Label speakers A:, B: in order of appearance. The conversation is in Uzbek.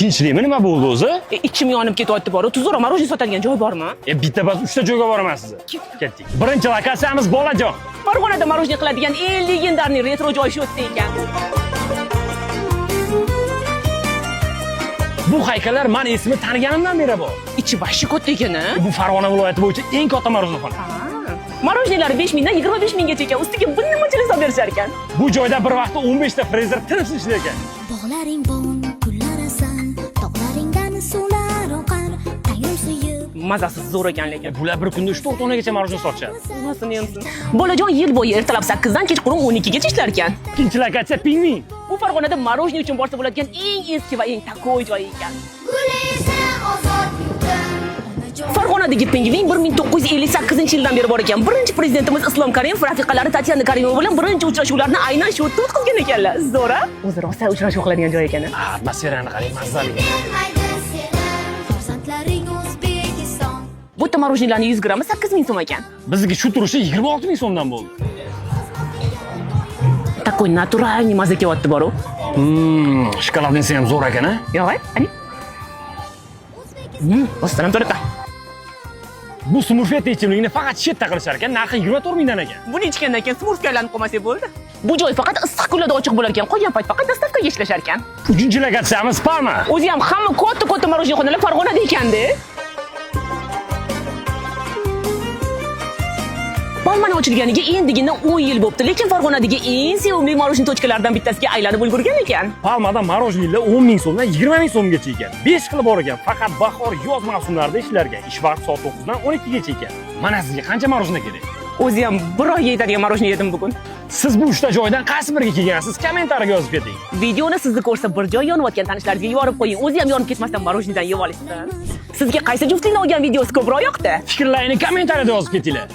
A: Tinchlikmi, nima bo'ldi o'zi?
B: Ichim yonib ketyapti bor. Tuzroq marojniy sotadigan joy bormi?
A: Bitta bas 3 ta joyga boramansiz. Ketdik. Birinchi lokatsiyamiz Bolajon.
B: Farg'onada marojniy qiladigan eng legendarniy retro joy shu yerda ekan.
A: Bu haykallar men esimni taniganimdan beri bor.
B: Ichi bashi katta ekan-a?
A: Bu Farg'ona viloyati bo'yicha eng katta marojniyxona.
B: Marojniylar 5 mingdan 25 minggacha ekan. Ustiga bir nimachilik solib berishar ekan.
A: Bu joyda bir vaqtda 15 ta frezer tinimsiz ishlar ekan.
C: Bog'laring bon, kullarasan, tog'laringdan suvlar oqar, tangrim suyib.
B: Mazasiz zo'r ekan lekin.
A: Bular bir kunda 3-4 tonagacha marojniy sotishadi.
B: Nasini yemsin? Bolajon yil bo'yi ertalab 8 dan kechqurun 12 gacha ishlar ekan.
A: Ikkinchi lokatsiya Pingvin.
B: Bu Farg'onada marojniy uchun borsa bo'ladigan eng eski va eng takoy joy ekan. Farg'onadagi Pingvin 1958-yildan beri bor ekan. Birinchi prezidentimiz Islom Karimov rafiqalari Tatyana Karimova bilan birinchi uchrashuvlarni aynan shu yerda o'tkazgan ekanlar. Zo'ra? O'zi rosa uchrashuv qiladigan joy ekan.
A: Atmosferani qarang, mazali.
B: Bu marojniylarning 100 grammi 8 ming so'm ekan.
A: Bizga shu turishi 26 ming so'mdan bo'ldi.
B: Takoy naturalniy mazza kelyapti bor-ku.
A: Shokoladnisi ham zo'r ekan-a?
B: Yo'q, ani. Ostan to'rtta.
A: Bu smurfet ichimlikni faqat chetda qilishar ekan, narxi 24 mingdan ekan.
B: Buni ichgandan keyin smurfga aylanib qolmasak bo'ldi. Bu joy faqat issiq kunlarda ochiq bo'lar ekan, qolgan payt faqat dastavkaga ishlashar ekan.
A: Uchinchi lokatsiyamiz Palma.
B: O'zi ham hamma katta marojniyxonalar Farg'onada ekan-da. Palmani ochilganiga endigina 10 yil bo'libdi, lekin Farg'onadagi eng sevimli marojniy tochkalaridan bittasiga aylanib ulgurgan ekan.
A: Palmada marojniylar 10 ming so'mdan 20 ming so'mgacha ekan. 5 xil bor ekan, faqat bahor, yoz mavsumlarida ishlargan. Ish vaqti soat 9 dan 12 gacha ekan. Mana sizga qancha marojniy kerak?
B: O'zi ham bir oy yetadigan marojniy yedim bugun.
A: Siz bu 3 ta joydan qaysi biriga kelgansiz? Kommentariyaga yozib keting.
B: Videoni sizni ko'rsa bir joy yonayotgan tanishlaringizga yuborib qo'ying. O'zi ham yonib ketmasdan marojniydan yeb olishsin. Sizga qaysi juftlikni olgan videosi ko'proq yoqdi?
A: Fikrlaringizni kommentariyada yozib ketinglar.